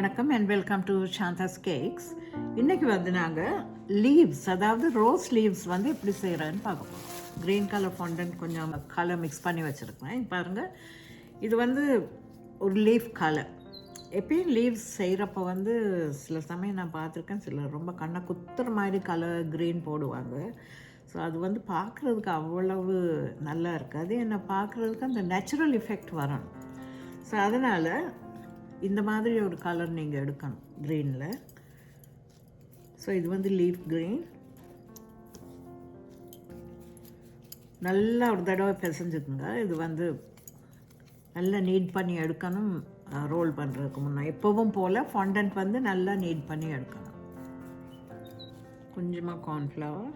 வணக்கம் and welcome to ஷாந்தா's cakes. இன்றைக்கி வந்து நாங்கள் லீவ்ஸ், அதாவது ரோஸ் லீவ்ஸ் வந்து எப்படி செய்கிறேன்னு பார்க்க போகிறோம். க்ரீன் கலர் ஃபாண்டன்ட் கொஞ்சம் கலர் மிக்ஸ் பண்ணி வச்சுருக்கேன். பாருங்கள், இது வந்து ஒரு லீஃப் கலர். எப்பயும் லீவ்ஸ் செய்கிறப்போ வந்து சில சமயம் நான் பார்த்துருக்கேன், சிலர் ரொம்ப கண்ணை குத்துற மாதிரி கலர் க்ரீன் போடுவாங்க. ஸோ அது வந்து பார்க்குறதுக்கு அவ்வளவு நல்லா இருக்காது. என்னை பார்க்குறதுக்கு அந்த நேச்சுரல் எஃபெக்ட் வரணும். ஸோ அதனால் இந்த மாதிரி ஒரு கலர் நீங்கள் எடுக்கணும் க்ரீனில். ஸோ இது வந்து லீஃப் க்ரீன். நல்லா ஒரு தடவை பிசைஞ்சுக்குங்க. இது வந்து நல்லா நீட் பண்ணி எடுக்கணும். ரோல் பண்ணுறதுக்கு முன்னே எப்பவும் போல் ஃபாண்டன்ட் வந்து நல்லா நீட் பண்ணி எடுக்கணும். கொஞ்சமாக கார்ன்ஃப்ளவர்,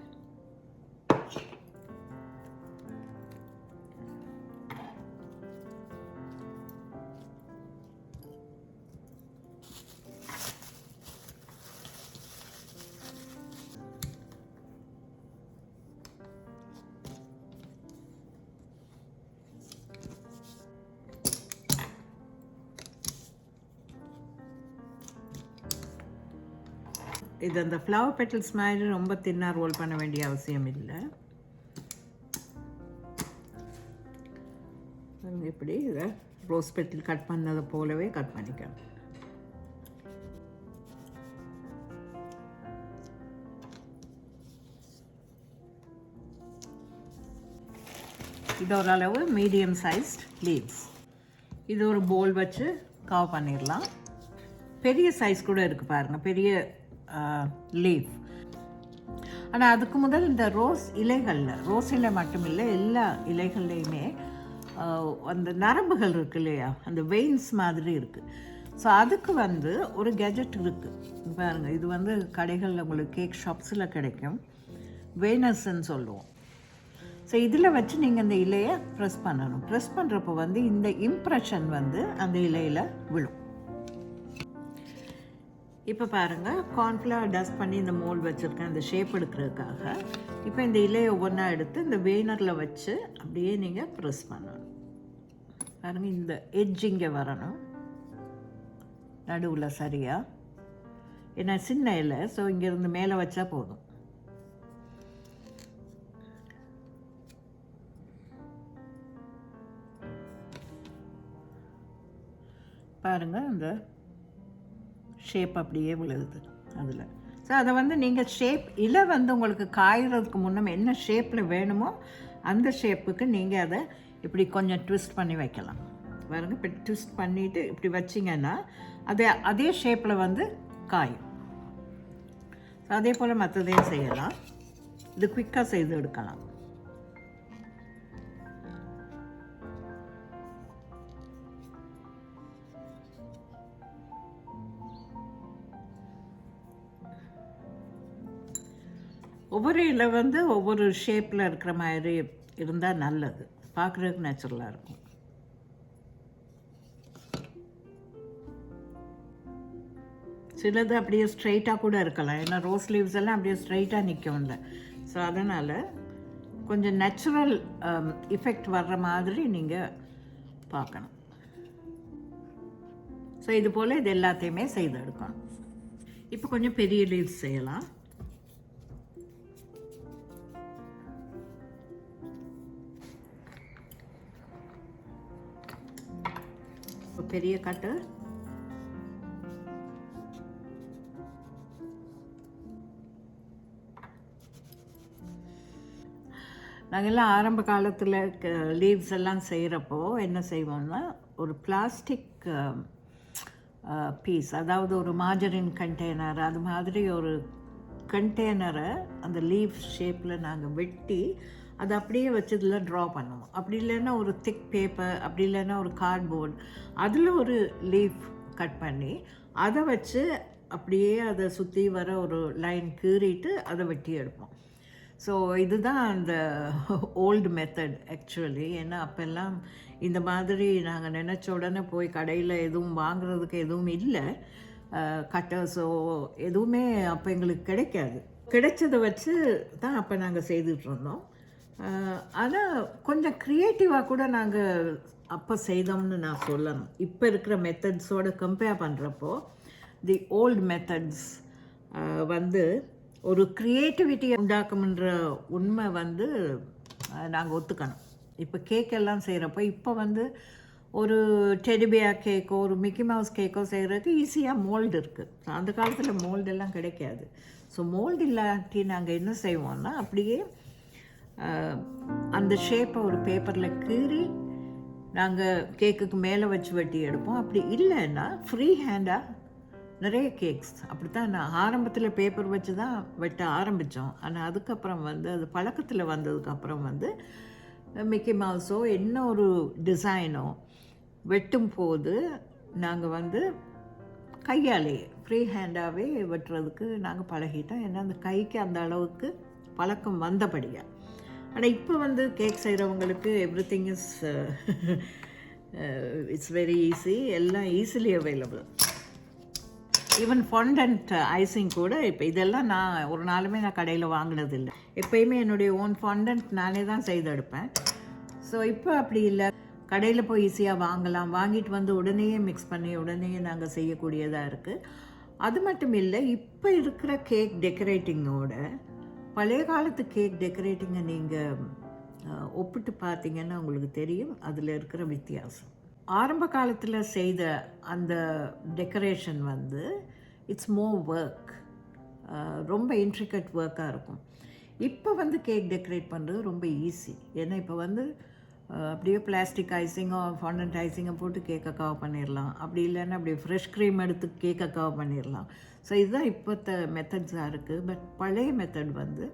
இது அந்த ஃப்ளவர் பெட்டல்ஸ் மாதிரி ரொம்ப தின்னாக ரோல் பண்ண வேண்டிய அவசியம் இல்லை. இப்படி இதை ரோஸ் பெட்டல் கட் பண்ணதை போலவே கட் பண்ணிக்கணும். இது ஓரளவு மீடியம் சைஸ்ட் லீவ்ஸ். இது ஒரு போல் வச்சு கவர் பண்ணிடலாம். பெரிய சைஸ் கூட இருக்குது பாருங்கள், பெரிய லீஃப். ஆனால் அதுக்கு முதல் இந்த ரோஸ் இலைகளில், ரோஸ் இலை மட்டும் இல்லை, எல்லா இலைகள்லையுமே அந்த நரம்புகள் இருக்குது இல்லையா, அந்த வெயின்ஸ் மாதிரி இருக்குது. ஸோ அதுக்கு வந்து ஒரு கெஜெட் இருக்குது பாருங்கள். இது வந்து கடைகளில் உங்களுக்கு கேக் ஷாப்ஸில் கிடைக்கும். வெயினர்ஸ்ன்னு சொல்லுவோம். ஸோ இதில் வச்சு நீங்கள் அந்த இலையை ப்ரெஸ் பண்ணணும். ப்ரெஸ் பண்ணுறப்போ வந்து இந்த இம்ப்ரெஷன் வந்து அந்த இலையில் விழும். இப்போ பாருங்கள், கார்ன்ஃப்ளவர் டஸ்ட் பண்ணி இந்த மோல்ட் வச்சுருக்கேன் இந்த ஷேப் எடுக்கிறதுக்காக. இப்போ இந்த இலையை ஒவ்வொன்றா எடுத்து இந்த வெயினரில் வச்சு அப்படியே நீங்கள் ப்ரெஸ் பண்ணணும். பாருங்கள், இந்த எட்ஜ் இங்கே வரணும் நடுவில் சரியாக. ஏன்னா சின்ன இலை, ஸோ இங்கேருந்து மேலே வச்சா போதும். பாருங்கள், இந்த ஷேப் அப்படியே விழுகுது அதில். ஸோ அதை வந்து நீங்கள் ஷேப் இலை வந்து உங்களுக்கு காய்கிறதுக்கு முன்னே என்ன ஷேப்பில் வேணுமோ அந்த ஷேப்புக்கு நீங்கள் அதை இப்படி கொஞ்சம் ட்விஸ்ட் பண்ணி வைக்கலாம். பாருங்க, இப்போ ட்விஸ்ட் பண்ணிவிட்டு இப்படி வச்சிங்கன்னா அதே ஷேப்பில் வந்து காயும். அதே போல் மற்றதையும் செய்யலாம். இது குயிக்காக செய்து எடுக்கலாம். ஒவ்வொரு இலை வந்து ஒவ்வொரு ஷேப்பில் இருக்கிற மாதிரி இருந்தால் நல்லது, பார்க்குறதுக்கு நேச்சுரலாக இருக்கும். சிலது அப்படியே ஸ்ட்ரைட்டாக கூட இருக்கலாம், ஏன்னா ரோஸ் லீவ்ஸ் எல்லாம் அப்படியே ஸ்ட்ரைட்டாக நிற்கும்ல. ஸோ அதனால் கொஞ்சம் நேச்சுரல் எஃபெக்ட் வர்ற மாதிரி நீங்கள் பார்க்கணும். ஸோ இது போல் இது எல்லாத்தையுமே செய்து எடுக்கணும். இப்போ கொஞ்சம் பெரிய லீவ்ஸ் செய்யலாம். பெரிய கட்டு, நாங்கள் எல்லாம் ஆரம்ப காலத்தில் லீவ்ஸ் எல்லாம் செய்கிறப்போ என்ன செய்வோம்னா, ஒரு பிளாஸ்டிக் பீஸ், அதாவது ஒரு மார்ஜரின் கண்டெய்னர், அது மாதிரி ஒரு கண்டெய்னரை அந்த லீவ் ஷேப்பில் நாங்கள் வெட்டி அதை அப்படியே வச்சு இதில் ட்ரா பண்ணுவோம். அப்படி இல்லைன்னா ஒரு திக் பேப்பர், அப்படி இல்லைன்னா ஒரு கார்ட்போர்ட், அதில் ஒரு லீஃப் கட் பண்ணி அதை வச்சு அப்படியே அதை சுற்றி வர ஒரு லைன் கீறிட்டு அதை வெட்டி எடுப்போம். ஸோ இதுதான் அந்த ஓல்டு மெத்தட் ஆக்சுவலி. ஏன்னா அப்போல்லாம் இந்த மாதிரி நாங்கள் நினச்ச உடனே போய் கடையில் எதுவும் வாங்குறதுக்கு எதுவும் இல்லை, கட்டர்ஸோ எதுவுமே அப்போ எங்களுக்கு கிடைக்காது. கிடைச்சதை வச்சு தான் அப்போ நாங்கள் செய்துட்ருந்தோம். ஆனால் கொஞ்சம் க்ரியேட்டிவாக கூட நாங்கள் அப்போ செய்தோம்னு நான் சொல்லணும். இப்போ இருக்கிற மெத்தட்ஸோடு கம்பேர் பண்ணுறப்போ தி ஓல்டு மெத்தட்ஸ் வந்து ஒரு க்ரியேட்டிவிட்டியை உண்டாக்கும்ன்ற உண்மை வந்து நாங்கள் ஒத்துக்கணும். இப்போ கேக்கெல்லாம் செய்கிறப்போ இப்போ வந்து ஒரு டெடிபியர் கேக்கோ ஒரு மிக்கி மவுஸ் கேக்கோ செய்கிறதுக்கு ஈஸியாக மோல்டு இருக்குது. அந்த காலத்தில் மோல்டெல்லாம் கிடைக்காது. ஸோ மோல்டு இல்லாட்டி நாங்கள் என்ன செய்வோம்னா அப்படியே அந்த ஷேப்பை ஒரு பேப்பரில் கீறி நாங்கள் கேக்குக்கு மேலே வச்சு வெட்டி எடுப்போம். அப்படி இல்லைன்னா ஃப்ரீ ஹேண்டாக நிறைய கேக்ஸ் அப்படி தான். நான் ஆரம்பத்தில் பேப்பர் வச்சு தான் வெட்ட ஆரம்பித்தோம். ஆனால் அதுக்கப்புறம் வந்து அது பழக்கத்தில் வந்ததுக்கப்புறம் வந்து மிக்கி மவுஸோ என்ன ஒரு டிசைனோ வெட்டும் போது நாங்கள் வந்து கையாலேயே ஃப்ரீ ஹேண்டாகவே வெட்டுறதுக்கு நாங்கள் பழகிட்டோம். ஏன்னா அந்த கைக்கு அந்த அளவுக்கு பழக்கம் வந்தபடியாக. ஆனால் இப்போ வந்து கேக் செய்கிறவங்களுக்கு everything is it's very easy, எல்லாம் easily available. Even fondant icing கூட இப்போ இதெல்லாம் நான் ஒரு நாளுமே நான் கடையில் வாங்கினதில்லை. எப்போயுமே என்னுடைய ஓன் ஃபாண்டன்ட் நானே தான் செய்து எடுப்பேன். ஸோ இப்போ அப்படி இல்லை, கடையில் போய் ஈஸியாக வாங்கலாம், வாங்கிட்டு வந்து உடனே மிக்ஸ் பண்ணி உடனே நாங்கள் செய்யக்கூடியதாக இருக்குது. அது மட்டும் இல்லை, இப்போ இருக்கிற கேக் டெக்கரேட்டிங்கோட பழைய காலத்து கேக் டெக்கரேட்டிங்கை நீங்கள் ஒப்பிட்டு பார்த்தீங்கன்னா உங்களுக்கு தெரியும் அதில் இருக்கிற வித்தியாசம். ஆரம்ப காலத்தில் செய்த அந்த டெக்கரேஷன் வந்து இட்ஸ் மோர் ஒர்க், ரொம்ப இன்ட்ரிகட் ஒர்க்காக இருக்கும். இப்போ வந்து கேக் டெக்கரேட் பண்ணுறது ரொம்ப ஈஸி. ஏன்னா இப்போ வந்து அப்படியே பிளாஸ்டிக் ஐசிங்கோ ஃபாண்டன்ட் ஐசிங்கை போட்டு கேக்கை கவர் பண்ணிடலாம். அப்படி இல்லைன்னா அப்படியே ஃப்ரெஷ் க்ரீம் எடுத்து கேக்கை கவர் பண்ணிடலாம். ஸோ இதுதான் இப்போத்த மெத்தட்ஸாக இருக்குது. பட் பழைய மெத்தட் வந்து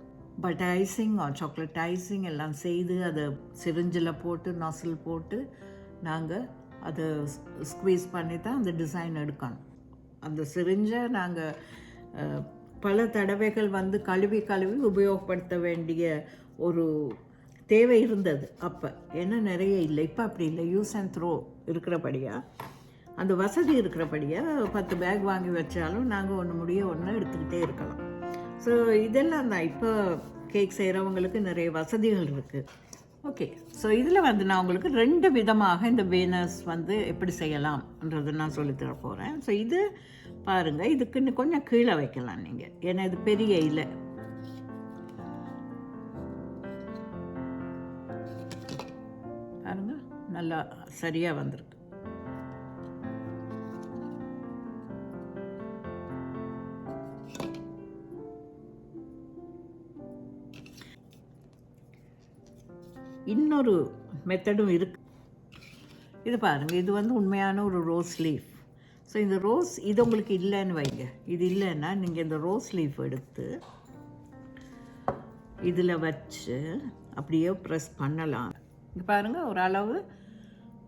பட்டர் ஐசிங் சாக்லேட் ஐசிங் எல்லாம் செய்து அதை சிரிஞ்சில் போட்டு நாசில் போட்டு நாங்கள் அதை ஸ்குவீஸ் பண்ணி தான் அந்த டிசைன் எடுக்கணும். அந்த சிரிஞ்சை நாங்கள் பல தடவைகள் வந்து கழுவி உபயோகப்படுத்த வேண்டிய ஒரு தேவை இருந்தது அப்போ. ஏன்னா நிறைய இல்லை, இப்போ அப்படி இல்லை. யூஸ் அண்ட் த்ரோ இருக்கிறபடியாக, அந்த வசதி இருக்கிறபடியாக 10 பேக் வாங்கி வச்சாலும் நாங்கள் ஒன்று எடுத்துக்கிட்டே இருக்கலாம். ஸோ இதெல்லாம் தான் இப்போ கேக் செய்கிறவங்களுக்கு நிறைய வசதிகள் இருக்குது. ஓகே, ஸோ இதில் வந்து நான் உங்களுக்கு 2 விதமாக இந்த வேனர்ஸ் வந்து எப்படி செய்யலாம்ன்றது நான் சொல்லித்தர போகிறேன். ஸோ இது பாருங்கள், இதுக்குன்னு கொஞ்சம் கீழே வைக்கலாம் நீங்கள், ஏன்னா இது பெரிய இல்லை. பாருங்கள், நல்லா சரியாக வந்திருக்கு. இன்னொரு மெத்தடும் இருக்குது. இது பாருங்கள், இது வந்து உண்மையான ஒரு ரோஸ் லீஃப். ஸோ இந்த ரோஸ் இது உங்களுக்கு இல்லைன்னு வைங்க, இது இல்லைன்னா நீங்கள் இந்த ரோஸ் லீஃப் எடுத்து இதில் வச்சு அப்படியே ப்ரெஸ் பண்ணலாம். இங்கே பாருங்கள், ஓரளவு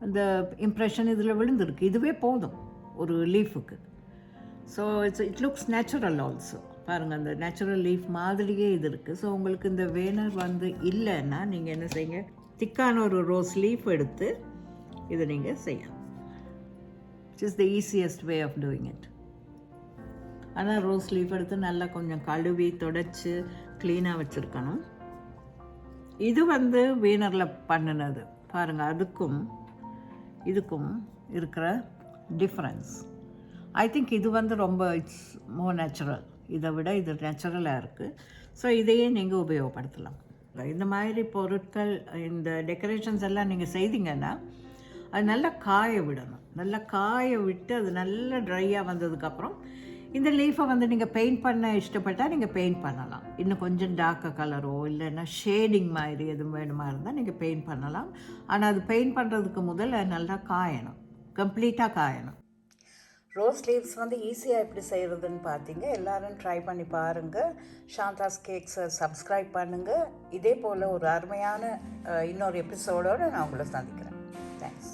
அந்த இம்ப்ரெஷன் இதில் விழுந்துருக்கு. இதுவே போதும் ஒரு லீஃபுக்கு. So it looks natural also. பாருங்கள், அந்த நேச்சுரல் லீஃப் மாதிரியே இது இருக்குது. ஸோ உங்களுக்கு இந்த வேனர் வந்து இல்லைன்னா நீங்கள் என்ன செய்யுங்க, திக்கான ஒரு ரோஸ் லீஃப் எடுத்து இதை நீங்கள் செய்யலாம். It is the easiest way of doing it. ஆனால் ரோஸ் லீஃப் எடுத்து நல்லா கொஞ்சம் கழுவி தொடச்சி க்ளீனாக வச்சுருக்கணும். இது வந்து வீனரில் பண்ணினது. பாருங்கள், அதுக்கும் இதுக்கும் இருக்கிற டிஃப்ரென்ஸ். ஐ திங்க் இது வந்து ரொம்ப இட்ஸ் மோர் நேச்சுரல். இதை விட இது நேச்சுரலாக இருக்குது. ஸோ இதையே நீங்கள் உபயோகப்படுத்தலாம். இந்த மாதிரி பொருட்கள், இந்த டெக்கரேஷன்ஸ் எல்லாம் நீங்கள் செய்தீங்கன்னா அது நல்லா காய விடணும். நல்லா காய விட்டு அது நல்லா ட்ரையாக வந்ததுக்கப்புறம் இந்த லீஃபை வந்து நீங்கள் பெயிண்ட் பண்ண இஷ்டப்பட்டால் நீங்கள் பெயிண்ட் பண்ணலாம். இன்னும் கொஞ்சம் டார்க்க கலரோ இல்லைன்னா ஷேடிங் மாதிரி எதுவும் வேணுமா இருந்தால் நீங்கள் பெயிண்ட் பண்ணலாம். ஆனால் அது பெயிண்ட் பண்ணுறதுக்கு முதல்ல நல்லா காயணும், கம்ப்ளீட்டாக காயணும். ரோஸ் லீவ்ஸ் வந்து ஈஸியாக எப்படி செய்கிறதுன்னு பார்த்தீங்க. எல்லோரும் ட்ரை பண்ணி பாருங்கள். சாந்தாஸ் கேக்ஸை சப்ஸ்கிரைப் பண்ணுங்கள். இதே போல் ஒரு அருமையான இன்னொரு எபிசோடோடு நான் உங்களை சந்திக்கிறேன். தேங்க்ஸ்.